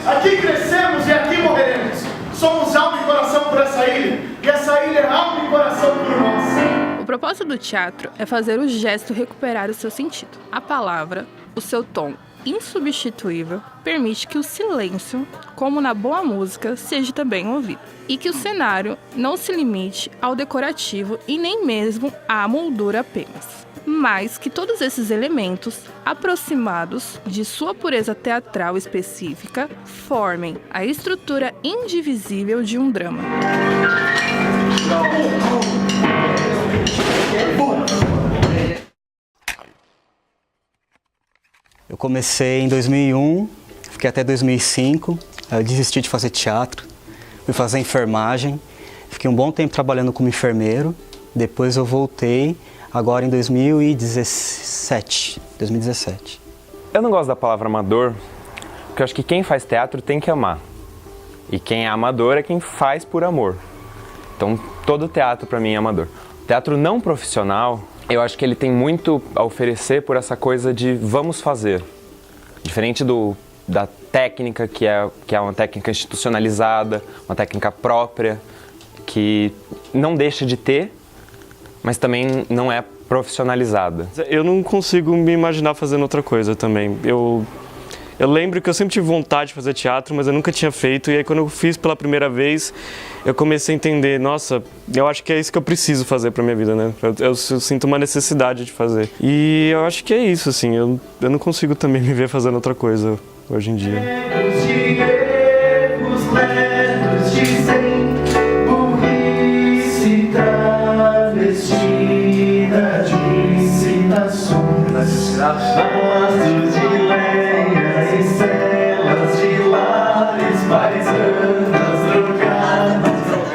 Aqui crescemos e aqui morreremos. Somos alma e coração por essa ilha, e essa ilha é alma e coração por nós. O propósito do teatro é fazer o gesto recuperar o seu sentido. A palavra, o seu tom insubstituível, permite que o silêncio, como na boa música, seja também ouvido. E que o cenário não se limite ao decorativo e nem mesmo à moldura apenas. Mas que todos esses elementos, aproximados de sua pureza teatral específica, formem a estrutura indivisível de um drama. Eu comecei em 2001, fiquei até 2005, eu desisti de fazer teatro, fui fazer enfermagem, fiquei um bom tempo trabalhando como enfermeiro, depois eu voltei agora em 2017. Eu não gosto da palavra amador, porque eu acho que quem faz teatro tem que amar. E quem é amador é quem faz por amor. Então todo teatro para mim é amador. O teatro não profissional, eu acho que ele tem muito a oferecer por essa coisa de vamos fazer. Diferente da técnica, que é uma técnica institucionalizada, uma técnica própria, que não deixa de ter, mas também não é profissionalizada. Eu não consigo me imaginar fazendo outra coisa também. Eu lembro que eu sempre tive vontade de fazer teatro, mas eu nunca tinha feito. E aí quando eu fiz pela primeira vez, eu comecei a entender, nossa, eu acho que é isso que eu preciso fazer pra minha vida, né? Eu sinto uma necessidade de fazer. E eu acho que é isso, assim, eu não consigo também me ver fazendo outra coisa hoje em dia.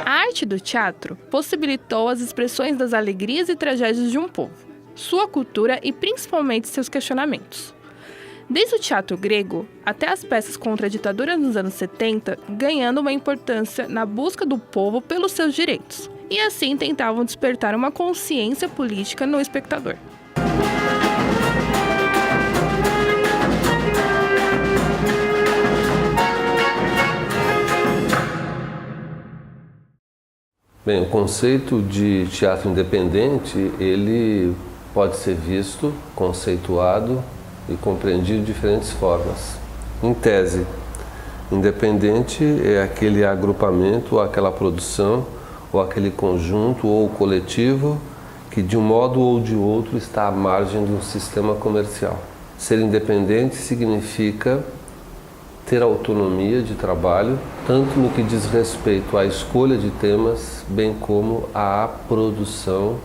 A arte do teatro possibilitou as expressões das alegrias e tragédias de um povo, sua cultura e principalmente seus questionamentos. Desde o teatro grego até as peças contra a ditadura nos anos 70, ganhando uma importância na busca do povo pelos seus direitos, e assim tentavam despertar uma consciência política no espectador. Bem, o conceito de teatro independente, ele pode ser visto, conceituado e compreendido de diferentes formas. Em tese, independente é aquele agrupamento, ou aquela produção, ou aquele conjunto ou coletivo que de um modo ou de outro está à margem de um sistema comercial. Ser independente significa ter autonomia de trabalho, tanto no que diz respeito à escolha de temas, bem como à produção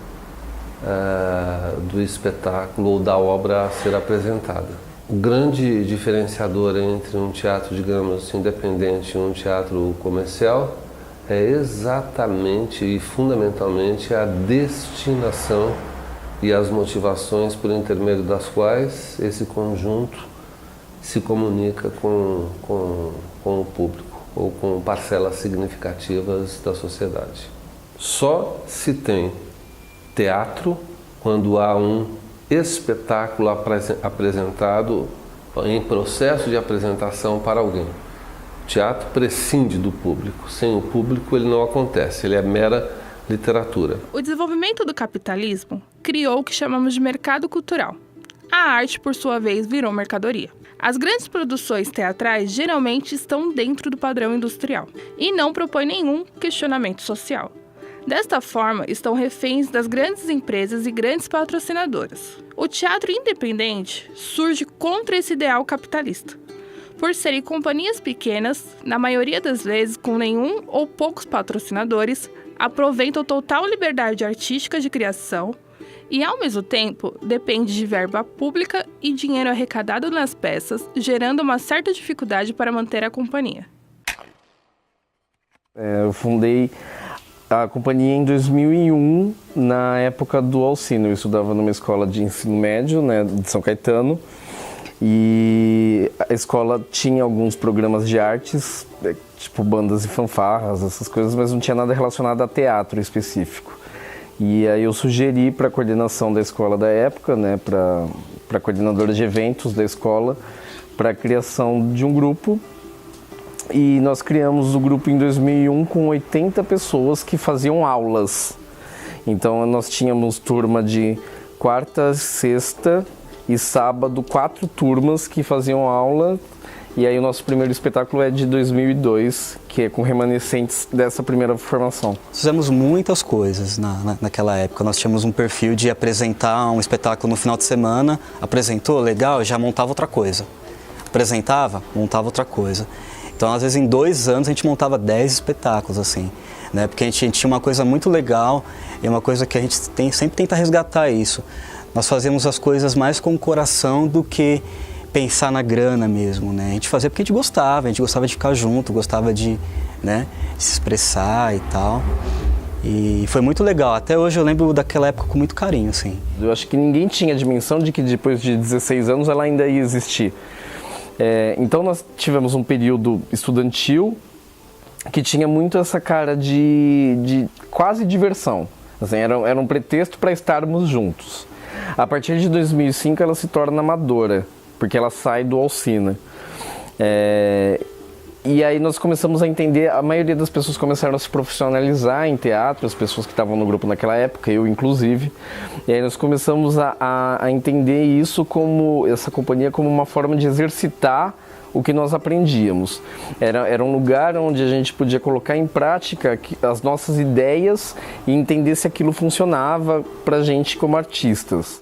do espetáculo ou da obra a ser apresentada. O grande diferenciador entre um teatro, digamos, independente e um teatro comercial é exatamente e fundamentalmente a destinação e as motivações por intermédio das quais esse conjunto se comunica com o público ou com parcelas significativas da sociedade. Só se tem teatro quando há um espetáculo apresentado em processo de apresentação para alguém. O teatro prescinde do público. Sem o público ele não acontece, ele é mera literatura. O desenvolvimento do capitalismo criou o que chamamos de mercado cultural. A arte, por sua vez, virou mercadoria. As grandes produções teatrais geralmente estão dentro do padrão industrial e não propõem nenhum questionamento social. Desta forma, estão reféns das grandes empresas e grandes patrocinadoras. O teatro independente surge contra esse ideal capitalista. Por serem companhias pequenas, na maioria das vezes com nenhum ou poucos patrocinadores, aproveitam total liberdade artística de criação e, ao mesmo tempo, depende de verba pública e dinheiro arrecadado nas peças, gerando uma certa dificuldade para manter a companhia. Eu fundei a companhia em 2001, na época do Alcino. Eu estudava numa escola de ensino médio, né, de São Caetano, e a escola tinha alguns programas de artes, tipo bandas e fanfarras, essas coisas, mas não tinha nada relacionado a teatro específico. E aí eu sugeri para a coordenação da escola da época, né, para a coordenadora de eventos da escola, para a criação de um grupo E nós criamos o grupo em 2001 com 80 pessoas que faziam aulas. Então nós tínhamos turma de quarta, sexta e sábado, 4 turmas que faziam aula. E aí o nosso primeiro espetáculo é de 2002, que é com remanescentes dessa primeira formação. Fizemos muitas coisas naquela época. Nós tínhamos um perfil de apresentar um espetáculo no final de semana. Apresentou, legal, já montava outra coisa. Apresentava, montava outra coisa. Então, às vezes, em 2 anos, a gente montava 10 espetáculos, assim, né? Porque a gente tinha uma coisa muito legal e uma coisa que a gente sempre tenta resgatar isso. Nós fazíamos as coisas mais com o coração do que pensar na grana mesmo, né? A gente fazia porque a gente gostava de ficar junto, gostava de, né, se expressar e tal. E foi muito legal. Até hoje eu lembro daquela época com muito carinho, assim. Eu acho que ninguém tinha dimensão de que depois de 16 anos ela ainda ia existir. Então nós tivemos um período estudantil que tinha muito essa cara de quase diversão. Assim, era um pretexto para estarmos juntos. A partir de 2005 ela se torna amadora, porque ela sai do Alsina. E aí nós começamos a entender, a maioria das pessoas começaram a se profissionalizar em teatro, as pessoas que estavam no grupo naquela época, eu inclusive. E aí nós começamos a entender isso essa companhia como uma forma de exercitar o que nós aprendíamos. Era um lugar onde a gente podia colocar em prática as nossas ideias e entender se aquilo funcionava pra gente como artistas.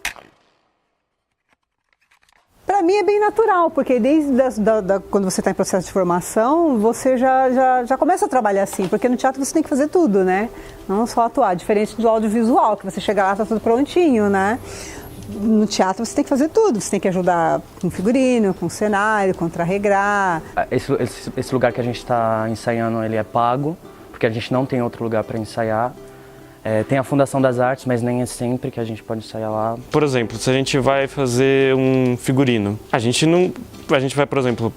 Para mim é bem natural, porque desde quando você está em processo de formação, você já começa a trabalhar assim, porque no teatro você tem que fazer tudo, né? Não só atuar, diferente do audiovisual, que você chega lá e está tudo prontinho, né? No teatro você tem que fazer tudo, você tem que ajudar com figurino, com cenário, contra-regrar. Esse lugar que a gente está ensaiando, ele é pago, porque a gente não tem outro lugar para ensaiar. Tem a Fundação das Artes, mas nem é sempre que a gente pode ensaiar lá. Por exemplo, se a gente vai fazer um figurino, a gente vai, por exemplo,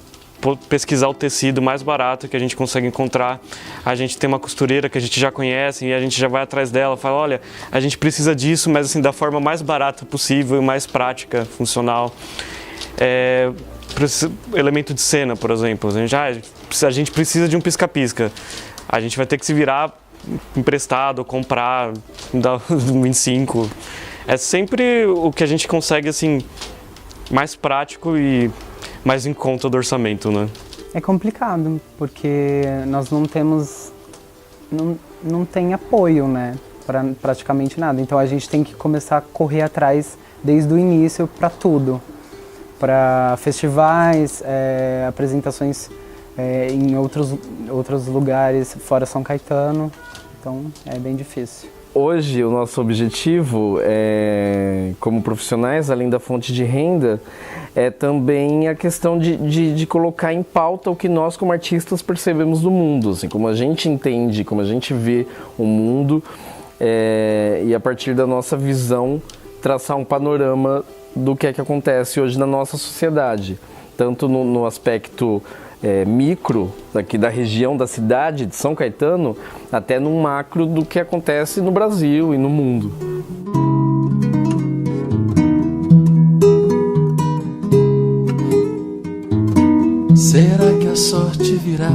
pesquisar o tecido mais barato que a gente consegue encontrar. A gente tem uma costureira que a gente já conhece e a gente já vai atrás dela, fala, olha, a gente precisa disso, mas assim, da forma mais barata possível, mais prática, funcional. Elemento de cena, por exemplo, a gente precisa de um pisca-pisca. A gente vai ter que se virar emprestado, comprar, dar 25. É sempre o que a gente consegue, assim, mais prático e mais em conta do orçamento, né? É complicado, porque nós não temos, não tem apoio, né, para praticamente nada. Então a gente tem que começar a correr atrás desde o início para tudo. Para festivais, apresentações em outros lugares fora São Caetano. Então é bem difícil. Hoje o nosso objetivo, como profissionais, além da fonte de renda, é também a questão de colocar em pauta o que nós como artistas percebemos do mundo, assim, como a gente entende, como a gente vê o mundo, e a partir da nossa visão traçar um panorama do que é que acontece hoje na nossa sociedade, tanto no aspecto micro, aqui da região da cidade de São Caetano, até no macro do que acontece no Brasil e no mundo. Será que a sorte virá